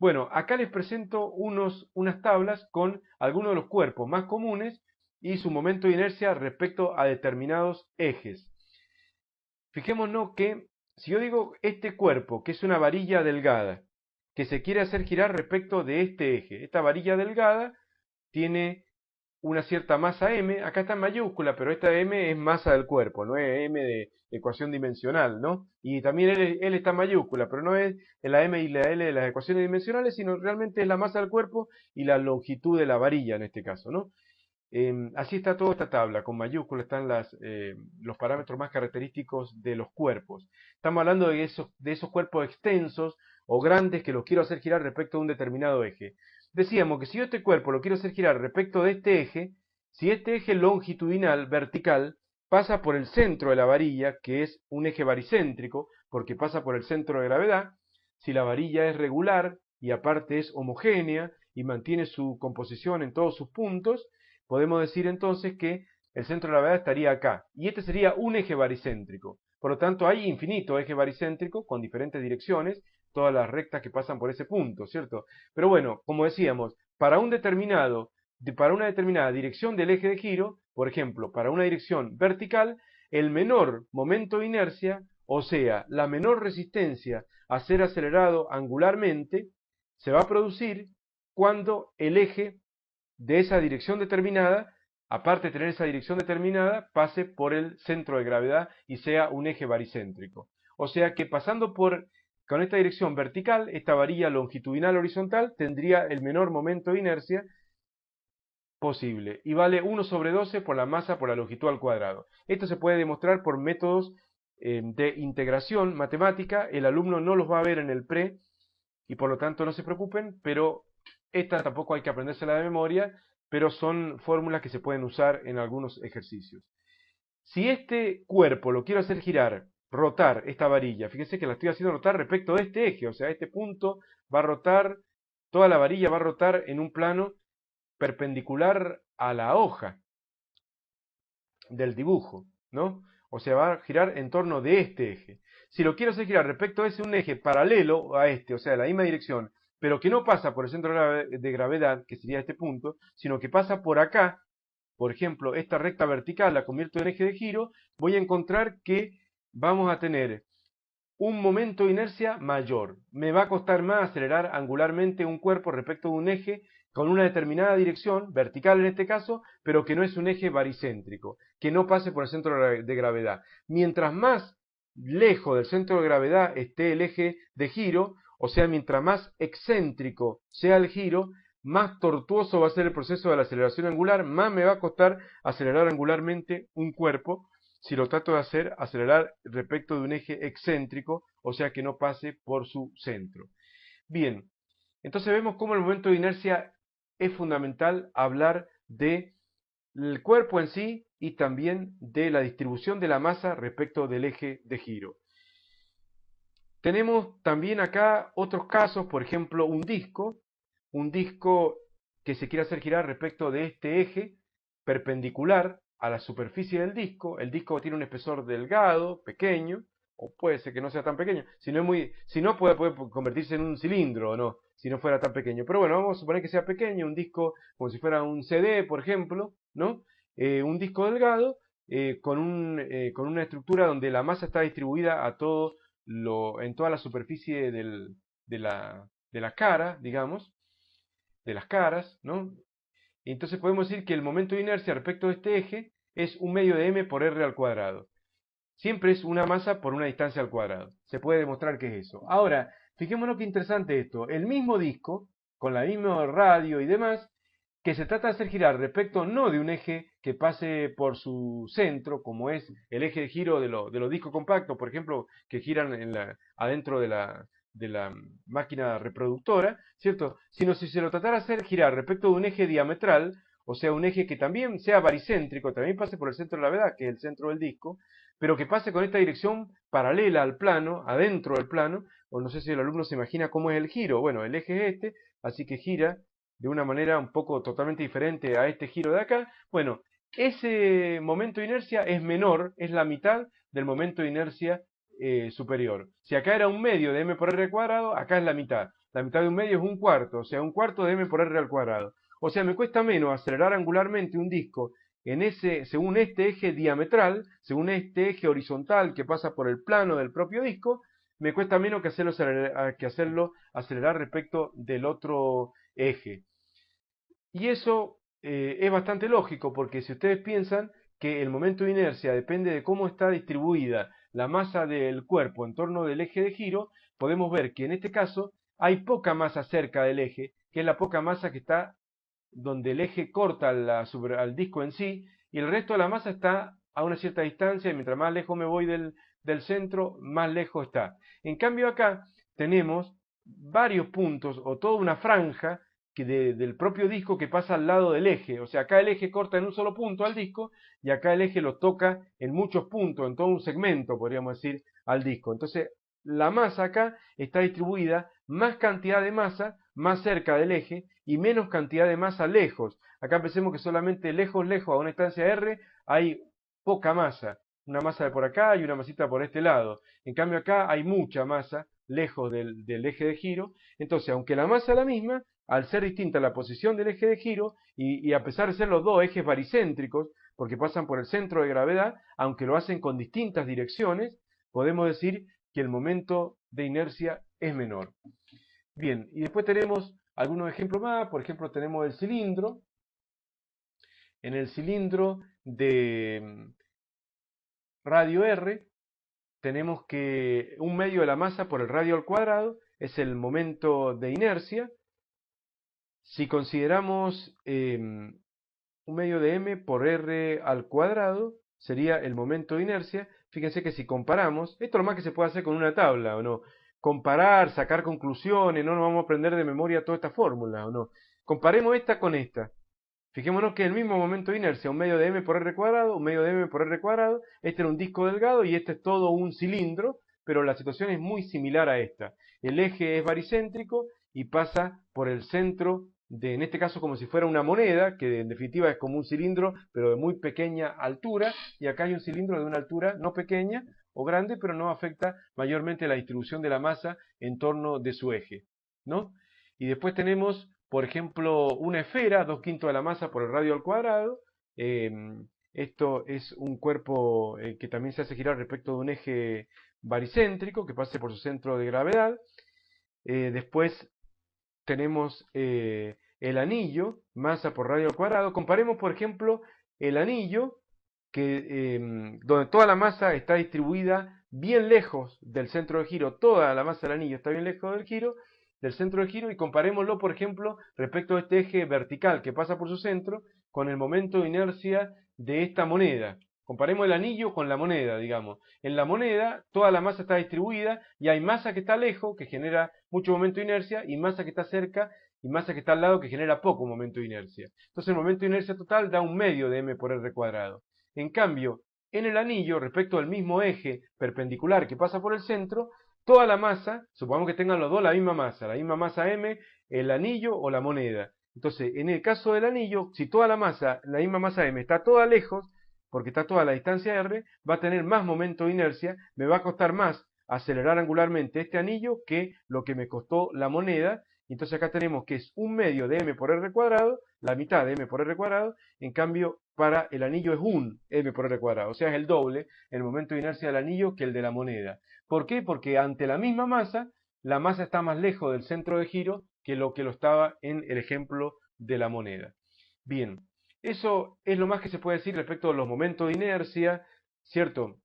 Bueno, acá les presento unas tablas con algunos de los cuerpos más comunes y su momento de inercia respecto a determinados ejes. Fijémonos que si yo digo este cuerpo, que es una varilla delgada, que se quiere hacer girar respecto de este eje, esta varilla delgada tiene una cierta masa m, acá está en mayúscula, pero esta m es masa del cuerpo, no es m de ecuación dimensional, ¿no? Y también L está en mayúscula, pero no es la m y la L de las ecuaciones dimensionales, sino realmente es la masa del cuerpo y la longitud de la varilla en este caso, ¿no? Así está toda esta tabla, con mayúsculas están los parámetros más característicos de los cuerpos. Estamos hablando de esos cuerpos extensos o grandes que los quiero hacer girar respecto a un determinado eje. Decíamos que si yo este cuerpo lo quiero hacer girar respecto de este eje, si este eje longitudinal, vertical, pasa por el centro de la varilla, que es un eje baricéntrico, porque pasa por el centro de gravedad, si la varilla es regular y aparte es homogénea y mantiene su composición en todos sus puntos, podemos decir entonces que el centro de gravedad estaría acá, y este sería un eje baricéntrico. Por lo tanto, hay infinitos ejes baricéntricos con diferentes direcciones, todas las rectas que pasan por ese punto, ¿cierto? Pero bueno, como decíamos, para una determinada dirección del eje de giro, por ejemplo, para una dirección vertical, el menor momento de inercia, o sea, la menor resistencia a ser acelerado angularmente, se va a producir cuando el eje de esa dirección determinada, aparte de tener esa dirección determinada, pase por el centro de gravedad y sea un eje baricéntrico. O sea que con esta dirección vertical, esta varilla longitudinal horizontal tendría el menor momento de inercia posible y vale 1 sobre 12 por la masa por la longitud al cuadrado. Esto se puede demostrar por métodos de integración matemática. El alumno no los va a ver en el pre y por lo tanto no se preocupen, pero esta tampoco hay que aprendérsela de memoria, pero son fórmulas que se pueden usar en algunos ejercicios. Si este cuerpo lo quiero hacer girar, rotar esta varilla, fíjense que la estoy haciendo rotar respecto de este eje, o sea, este punto va a rotar, toda la varilla va a rotar en un plano perpendicular a la hoja del dibujo, ¿no? O sea, va a girar en torno de este eje. Si lo quiero hacer girar respecto a un eje paralelo a este, o sea, la misma dirección, pero que no pasa por el centro de gravedad, que sería este punto, sino que pasa por acá, por ejemplo, esta recta vertical la convierto en eje de giro, voy a encontrar que vamos a tener un momento de inercia mayor. Me va a costar más acelerar angularmente un cuerpo respecto a un eje con una determinada dirección, vertical en este caso, pero que no es un eje baricéntrico, que no pase por el centro de gravedad. Mientras más lejos del centro de gravedad esté el eje de giro, o sea, mientras más excéntrico sea el giro, más tortuoso va a ser el proceso de la aceleración angular, más me va a costar acelerar angularmente un cuerpo, si lo trato de acelerar respecto de un eje excéntrico, o sea que no pase por su centro. Bien, entonces vemos cómo el momento de inercia es fundamental hablar del cuerpo en sí y también de la distribución de la masa respecto del eje de giro. Tenemos también acá otros casos, por ejemplo un disco que se quiere hacer girar respecto de este eje perpendicular a la superficie del disco. El disco tiene un espesor delgado, pequeño, o puede ser que no sea tan pequeño, si no puede convertirse en un cilindro o no, si no fuera tan pequeño. Pero bueno, vamos a suponer que sea pequeño, un disco como si fuera un CD, por ejemplo, ¿no? Un disco delgado con una estructura donde la masa está distribuida en toda la superficie de la cara, digamos, de las caras, ¿no? Entonces podemos decir que el momento de inercia respecto de este eje es un medio de m por r al cuadrado. Siempre es una masa por una distancia al cuadrado. Se puede demostrar que es eso. Ahora, fijémonos qué interesante esto. El mismo disco, con la misma radio y demás, que se trata de hacer girar respecto no de un eje que pase por su centro, como es el eje de giro de los discos compactos, por ejemplo, que giran adentro de la máquina reproductora, ¿cierto? Sino si se lo tratara de hacer girar respecto de un eje diametral, o sea, un eje que también sea baricéntrico, también pase por el centro de la gravedad, que es el centro del disco, pero que pase con esta dirección paralela al plano, adentro del plano, o no sé si el alumno se imagina cómo es el giro. Bueno, el eje es este, así que gira de una manera un poco totalmente diferente a este giro de acá. Bueno, ese momento de inercia es menor, es la mitad del momento de inercia superior. Si acá era un medio de m por r cuadrado, acá es la mitad. la mitad de un medio es un cuarto, o sea, un cuarto de m por r al cuadrado. O sea, me cuesta menos acelerar angularmente un disco según este eje diametral, según este eje horizontal que pasa por el plano del propio disco, me cuesta menos que hacerlo acelerar respecto del otro eje. Y eso es bastante lógico, porque si ustedes piensan que el momento de inercia depende de cómo está distribuida la masa del cuerpo en torno del eje de giro, podemos ver que en este caso hay poca masa cerca del eje, que es la poca masa que está donde el eje corta al disco en sí, y el resto de la masa está a una cierta distancia, y mientras más lejos me voy del centro, más lejos está. En cambio acá tenemos varios puntos, o toda una franja del propio disco que pasa al lado del eje. O sea, acá el eje corta en un solo punto al disco, y acá el eje lo toca en muchos puntos, en todo un segmento, podríamos decir, al disco. Entonces, la masa acá está distribuida, más cantidad de masa más cerca del eje y menos cantidad de masa lejos. Acá pensemos que solamente lejos, a una distancia r, hay poca masa. Una masa de por acá y una masita por este lado. En cambio acá hay mucha masa lejos del eje de giro. Entonces, aunque la masa es la misma, al ser distinta la posición del eje de giro, y a pesar de ser los dos ejes baricéntricos, porque pasan por el centro de gravedad, aunque lo hacen con distintas direcciones, podemos decir que el momento de inercia es menor. Bien, y después tenemos algunos ejemplos más. Por ejemplo, tenemos el cilindro. En el cilindro de radio R tenemos que un medio de la masa por el radio al cuadrado es el momento de inercia. Si consideramos un medio de m por r al cuadrado, sería el momento de inercia. Fíjense que si comparamos, esto es lo más que se puede hacer con una tabla, ¿o no? Comparar, sacar conclusiones, no nos vamos a aprender de memoria toda esta fórmula, ¿o no? Comparemos esta con esta. Fijémonos que el mismo momento de inercia, un medio de m por r cuadrado, un medio de m por r cuadrado, este era un disco delgado y este es todo un cilindro, pero la situación es muy similar a esta. El eje es baricéntrico y pasa por el centro en este caso como si fuera una moneda, que en definitiva es como un cilindro, pero de muy pequeña altura, y acá hay un cilindro de una altura no pequeña o grande, pero no afecta mayormente la distribución de la masa en torno de su eje, ¿no? Y después tenemos, por ejemplo, una esfera, 2/5 de la masa por el radio al cuadrado. Esto es un cuerpo que también se hace girar respecto de un eje baricéntrico que pase por su centro de gravedad. Después tenemos el anillo, masa por radio al cuadrado. Comparemos, por ejemplo, el anillo, donde toda la masa está distribuida bien lejos del centro de giro. Toda la masa del anillo está bien lejos del centro de giro, y comparémoslo, por ejemplo, respecto a este eje vertical que pasa por su centro, con el momento de inercia de esta moneda. Comparemos el anillo con la moneda, digamos. En la moneda toda la masa está distribuida y hay masa que está lejos, que genera mucho momento de inercia, y masa que está cerca y masa que está al lado, que genera poco momento de inercia. Entonces el momento de inercia total da un medio de m por r cuadrado. En cambio, en el anillo, respecto al mismo eje perpendicular que pasa por el centro, toda la masa, supongamos que tengan los dos la misma masa m, el anillo o la moneda. Entonces, en el caso del anillo, si toda la misma masa m, está toda lejos, porque está toda la distancia r, va a tener más momento de inercia, me va a costar más acelerar angularmente este anillo que lo que me costó la moneda. Entonces acá tenemos que es un medio de m por r cuadrado, la mitad de m por r cuadrado. En cambio para el anillo es un m por r cuadrado, o sea es el doble el momento de inercia del anillo que el de la moneda. ¿Por qué? Porque ante la misma masa, la masa está más lejos del centro de giro que lo estaba en el ejemplo de la moneda. Bien, eso es lo más que se puede decir respecto a los momentos de inercia, ¿cierto?